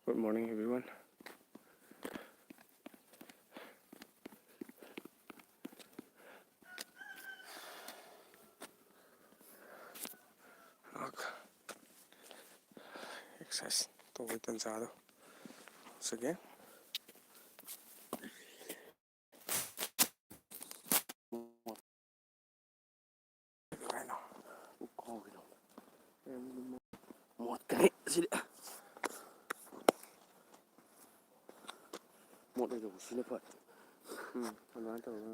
Good morning, everyone. Exercise tꯧꯕꯩ ꯇꯟꯖꯥꯗꯣ once again. ꯃꯣꯠꯈ꯭ꯔꯦ ꯑꯁꯤꯗꯤ ꯃꯣꯠꯂꯣꯏꯗꯧꯕ ꯁꯤꯅ ꯐꯔꯦ ꯑꯗꯨꯃꯥꯏꯅ ꯇꯧꯔꯒ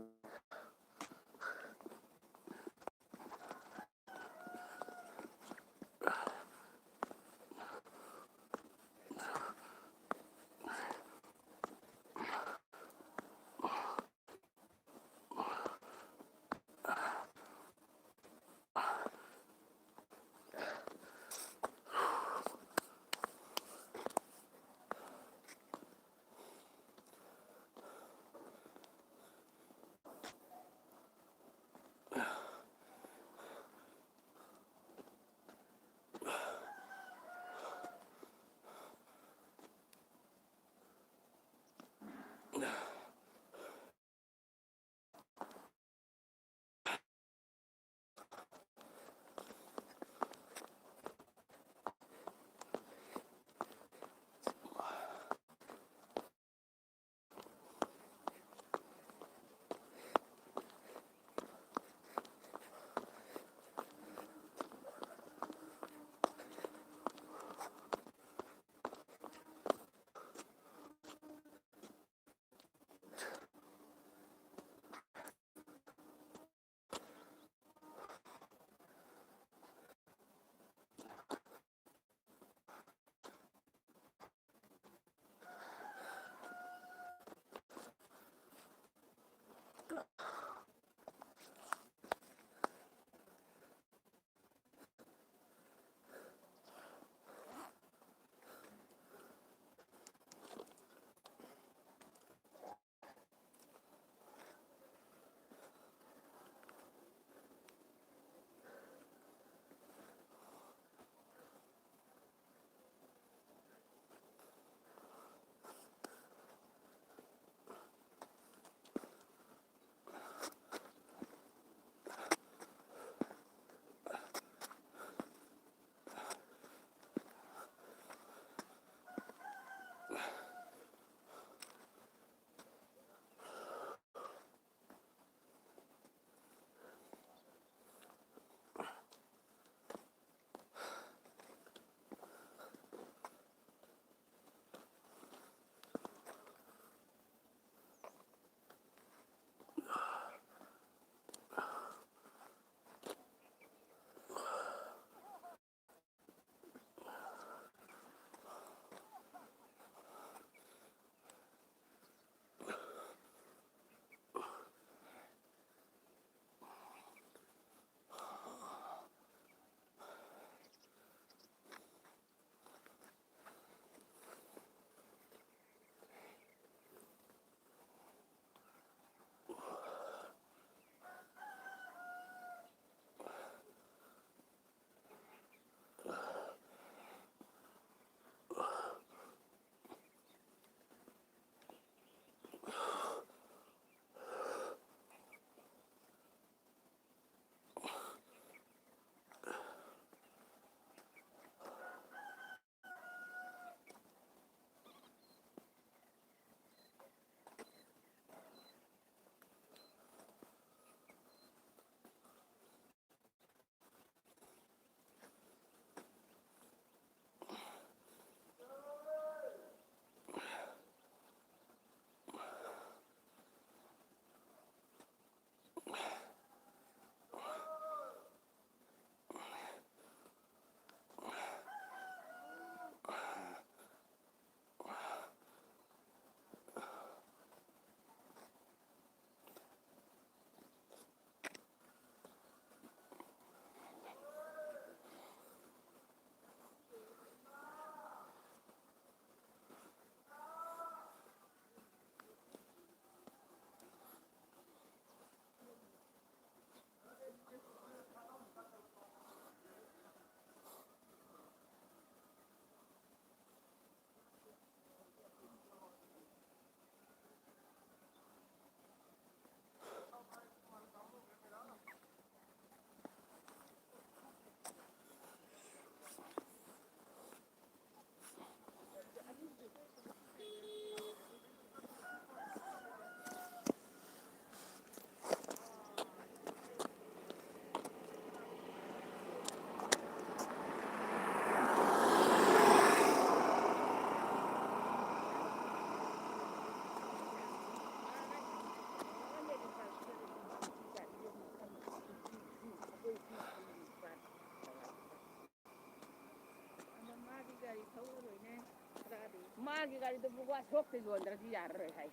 ꯃꯥꯒꯤ ꯒꯥꯔꯤꯗꯨꯕꯨ ꯋꯥꯁꯣꯞꯇ ꯌꯣꯟꯗ꯭ꯔꯗꯤ ꯌꯥꯔꯔꯣꯏ ꯍꯥꯏ.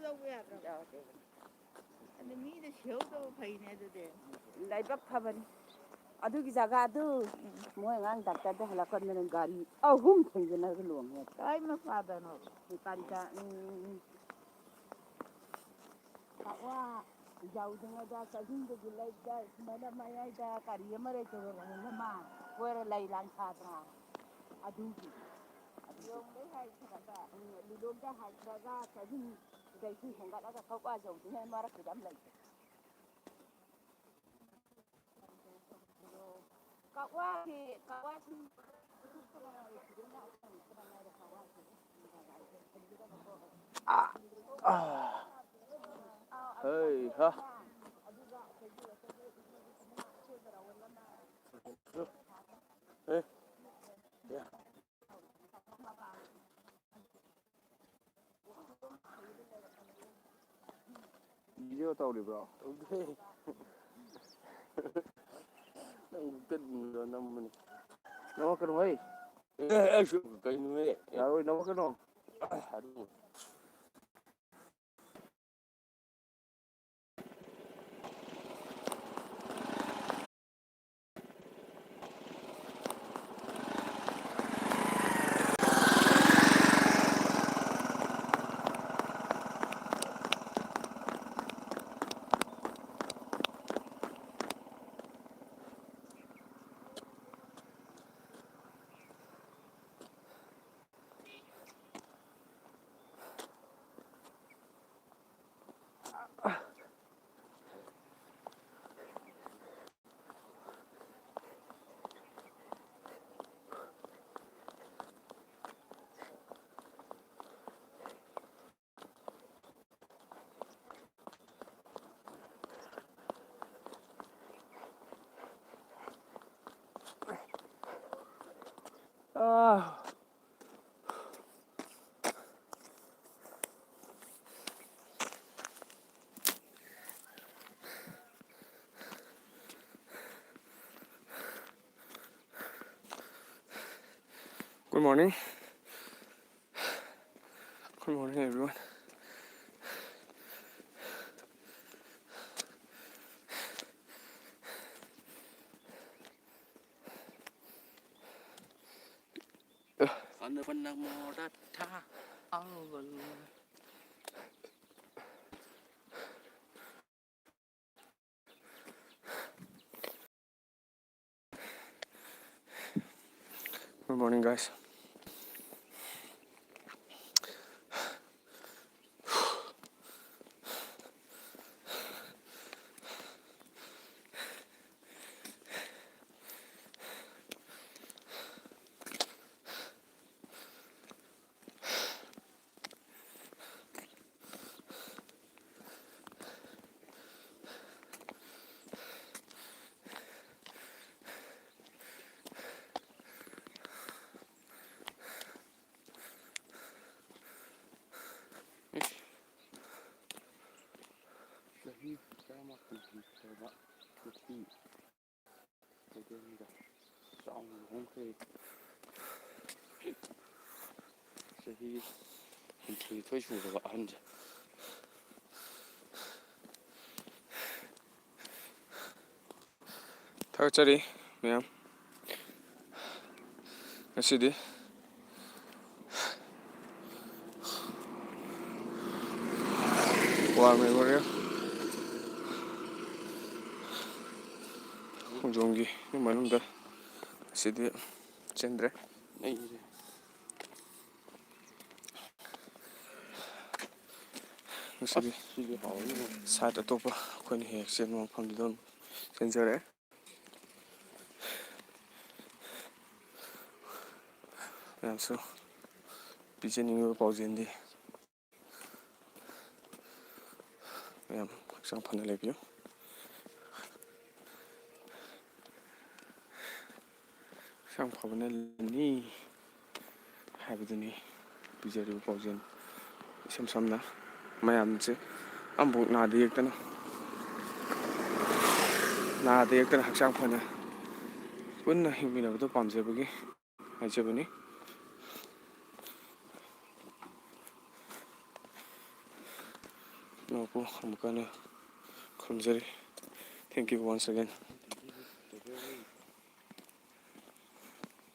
ꯂꯧꯕ ꯌꯥꯗ꯭ꯔꯣ? ꯑꯗꯨ ꯃꯤꯗ ꯁꯦꯍꯧꯗꯕ ꯐꯩꯅꯦ ꯑꯗꯨꯗꯤ. ꯂꯥꯏꯕꯛ ꯐꯕꯅꯤ. ꯑꯗꯨꯒꯤ ꯖꯒꯥꯗꯨ ꯃꯣꯏ ꯑꯉꯥꯡ ꯗꯥꯛꯇꯔꯗ ꯍꯜꯂꯛꯀꯥꯟꯗꯅ ꯒꯥꯔꯤ ꯑꯍꯨꯝ ꯊꯦꯡꯖꯤꯟꯅꯔꯒ ꯂꯣꯡꯉꯦ. ꯀꯥꯏ ꯃꯄꯥꯗꯅꯣ? ꯀꯔꯤꯗ ꯀꯛꯋꯥ ꯌꯧꯗ꯭ꯔꯤꯉꯩꯗ ꯆꯍꯤꯡꯗꯒꯤ ꯂꯩꯕꯗ ꯁꯨꯃꯥꯏꯅ ꯃꯌꯥꯏꯗ ꯀꯔꯤ ꯑꯃ ꯂꯩꯇꯕꯅ ꯃꯥ ꯀꯣꯏꯔ ꯂꯩ ꯂꯥꯡ ꯊꯥꯗ꯭ꯔꯥ ꯑꯗꯨꯒꯤ ꯂꯤꯂꯣꯡꯗꯩ ꯍꯥꯏꯊꯔꯒ ꯂꯤꯂꯣꯡꯗ ꯍꯥꯏꯊꯔꯒ ꯆꯍꯤꯡ ꯁꯤꯗꯩꯁꯨ ꯍꯦꯟꯒꯠꯂꯒ ꯀꯛꯋꯥ ꯌꯧꯗ꯭ꯔꯤꯉꯩ ꯃꯔꯛꯇꯨꯗ ꯑꯃ ꯂꯩ. ꯀꯛꯋꯥꯁꯤ Hey, ha. Hey. Yeah. Video tꯧꯔꯤꯕ꯭ꯔꯣ? ꯇꯧꯗꯦ. ꯅꯪ ꯀꯠꯅꯤꯡꯗꯣ ꯅꯝꯕꯅꯤ. ꯅꯃꯛꯀꯅꯨ ꯍꯩ. ꯑꯩꯁꯨ ꯀꯩꯅꯣꯍꯦ? ꯌꯥꯔꯣꯏ ꯅꯃꯛꯀꯅꯨ. Good morning. Good morning, everyone. Good morning, guys. Dahi sama coba cuci jadi xong không thể dahi thì thôi chủ được ăn chứ thôi chơi đi mẹ ngasi디 warm area khonjonggi manungda sidi cendre ngasidi side atopa khoni hek chen mafam dom chenjare yamsu pijening paujendi yam sang phana lebio sang phana ni haibuduni pijari paujen sam samna mayamche ambuk na de yektana hakchang phana punna himina do pamjebagi haijebani ꯅꯄꯨ ꯑꯃꯨꯛꯀ ꯍꯟꯅ ꯈꯨꯔꯨꯝꯖꯔꯤ thank you once again